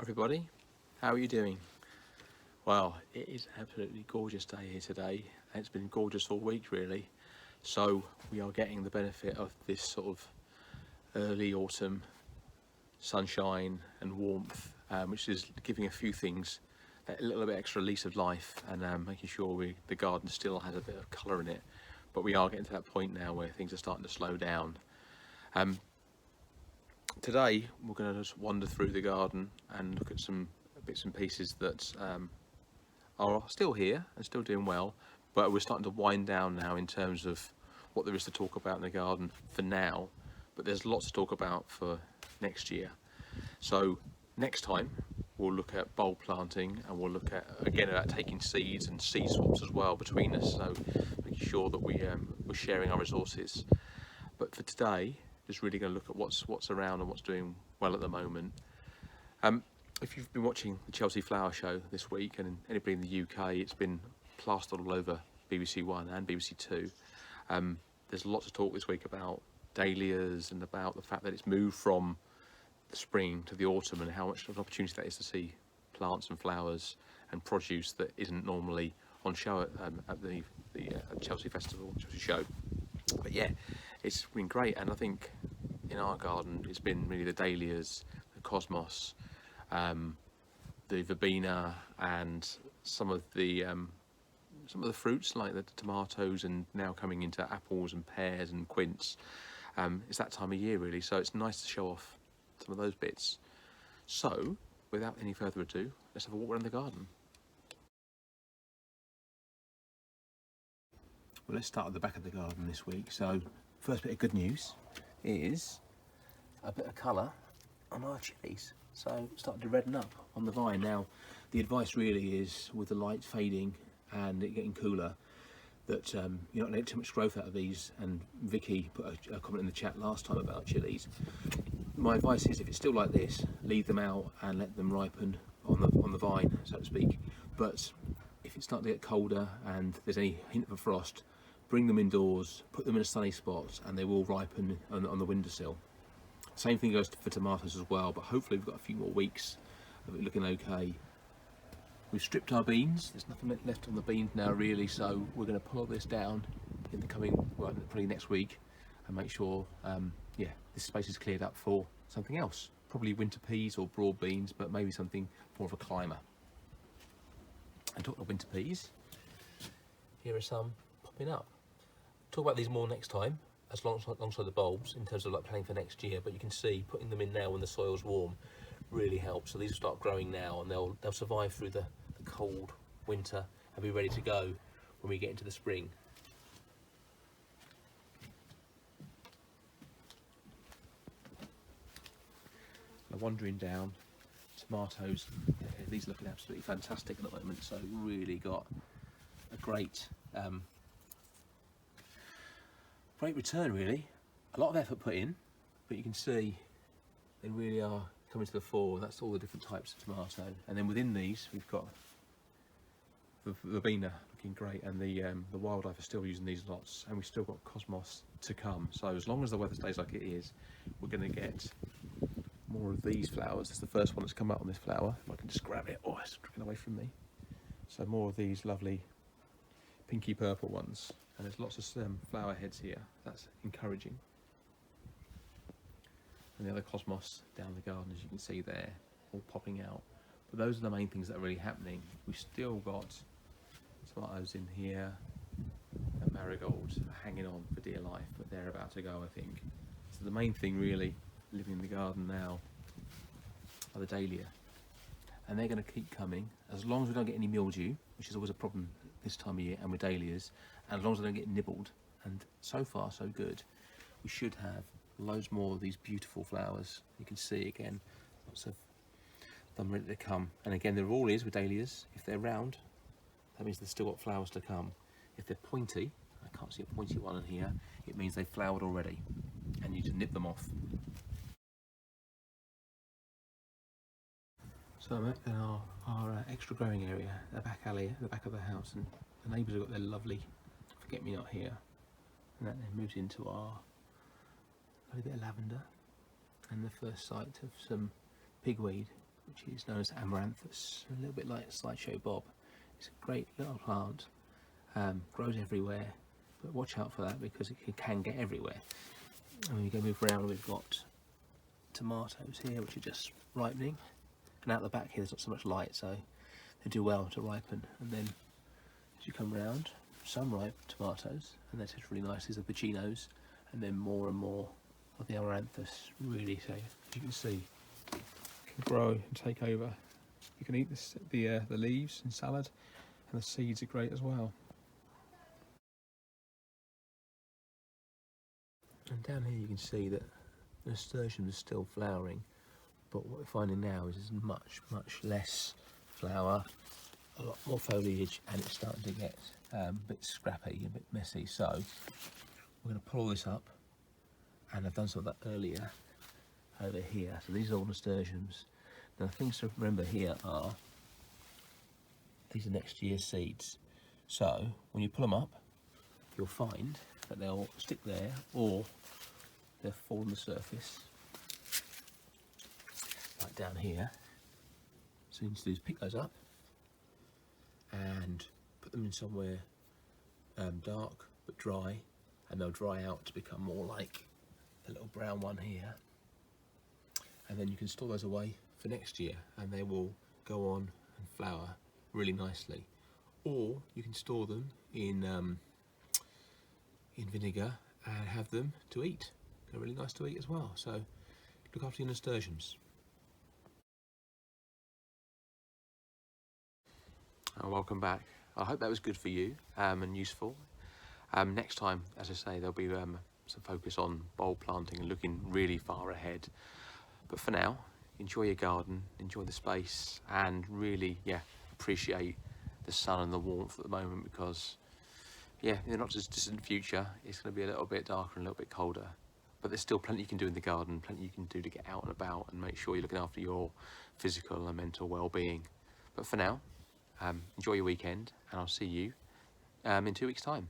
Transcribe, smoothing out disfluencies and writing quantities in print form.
Everybody, how are you doing? Well, it is an absolutely gorgeous day here today. It's been gorgeous all week really, so we are getting the benefit of this sort of early autumn sunshine and warmth, which is giving a few things a little bit extra lease of life, and making sure the garden still has a bit of colour in it, but we are getting to that point now where things are starting to slow down. Today we're going to just wander through the garden and look at some bits and pieces that are still here and still doing well, but we're starting to wind down now in terms of what there is to talk about in the garden for now, but there's lots to talk about for next year. So next time we'll look at bulb planting, and we'll look at again about taking seeds and seed swaps as well between us, so making sure that we're sharing our resources. But for today, just really going to look at what's around and what's doing well at the moment. If you've been watching the Chelsea Flower Show this week, and anybody in the UK, it's been plastered all over BBC One and BBC Two. There's lots of talk this week about dahlias and about the fact that it's moved from the spring to the autumn, and how much of an opportunity that is to see plants and flowers and produce that isn't normally on show at the Chelsea Festival, Chelsea Show. But yeah, it's been great, and I think in our garden it's been really the dahlias, the cosmos, the verbena, and some of the fruits like the tomatoes, and now coming into apples and pears and quince. It's that time of year really, so it's nice to show off some of those bits. So without any further ado, let's have a walk around the garden. Well, let's start at the back of the garden this week. So first bit of good news is a bit of colour on our chilies. So starting to redden up on the vine. Now the advice really is, with the light fading and it getting cooler, that you're not going to get too much growth out of these. And Vicky put a comment in the chat last time about chilies. My advice is, if it's still like this, leave them out and let them ripen on the vine, so to speak. But if it's starting to get colder and there's any hint of a frost, bring them indoors, put them in a sunny spot, and they will ripen on the windowsill. Same thing goes for tomatoes as well, but hopefully we've got a few more weeks of it looking okay. We've stripped our beans, there's nothing left on the beans now really, so we're going to pull this down in the coming, well, probably next week, and make sure this space is cleared up for something else. Probably winter peas or broad beans, but maybe something more of a climber. And talking of winter peas, here are some popping up. Talk about these more next time, alongside the bulbs, in terms of like planning for next year. But you can see putting them in now when the soil's warm really helps. So these will start growing now, and they'll survive through the cold winter and be ready to go when we get into the spring. Now wandering down, tomatoes, these are looking absolutely fantastic at the moment. So really got a great return really. A lot of effort put in, but you can see they really are coming to the fore. That's all the different types of tomato, and then within these we've got the verbena looking great, and the wildlife are still using these lots, and we've still got cosmos to come. So as long as the weather stays like it is, we're going to get more of these flowers. That's the first one that's come out on this flower. If I can just grab it. Oh, it's dripping away from me. So more of these lovely pinky purple ones, and there's lots of flower heads here. That's encouraging. And the other cosmos down the garden, as you can see there, all popping out. But those are the main things that are really happening. We've still got tomatoes in here, and marigolds hanging on for dear life, but they're about to go, I think. So the main thing really living in the garden now are the dahlia, and they're going to keep coming as long as we don't get any mildew, which is always a problem this time of year, and with dahlias, and as long as they don't get nibbled. And so far so good. We should have loads more of these beautiful flowers. You can see again lots of them ready to come, and again there all is with dahlias. If they're round, that means they've still got flowers to come. If they're pointy, I can't see a pointy one in here, it means they've flowered already and you just nip them off. So I'm in our extra growing area, the back alley at the back of the house, and the neighbours have got their lovely forget-me-not here, and that then moves into our lovely bit of lavender and the first sight of some pigweed, which is known as amaranthus, a little bit like Slideshow Bob. It's a great little plant, grows everywhere, but watch out for that because it can get everywhere. And when we go move around, we've got tomatoes here which are just ripening, and out the back here there's not so much light, so they do well to ripen. And then as you come round, some ripe tomatoes, and they taste really nice. These are Paccinos, and then more and more of the amaranthus. Really, so as you can see, can grow and take over. You can eat the leaves in salad, and the seeds are great as well. And down here you can see that the nasturtium is still flowering, but what we're finding now is there's much less flower, a lot more foliage, and it's starting to get a bit scrappy, a bit messy. So we're going to pull all this up, and I've done some of that earlier over here. So these are all nasturtiums. Now things to remember here are, these are next year's seeds. So when you pull them up, you'll find that they'll stick there, or they'll fall on the surface, like down here. So you need to do is pick those up and put them in somewhere dark but dry, and they'll dry out to become more like the little brown one here. And then you can store those away for next year, and they will go on and flower really nicely. Or you can store them in vinegar and have them to eat. They're really nice to eat as well. So look after your nasturtiums. Welcome back. I hope that was good for you and useful. Next time, as I say, there'll be some focus on bulb planting and looking really far ahead. But for now, enjoy your garden, enjoy the space, and really, appreciate the sun and the warmth at the moment, because, in the not just distant future, it's going to be a little bit darker and a little bit colder. But there's still plenty you can do in the garden, plenty you can do to get out and about and make sure you're looking after your physical and mental well-being. But for now, enjoy your weekend, and I'll see you in 2 weeks' time.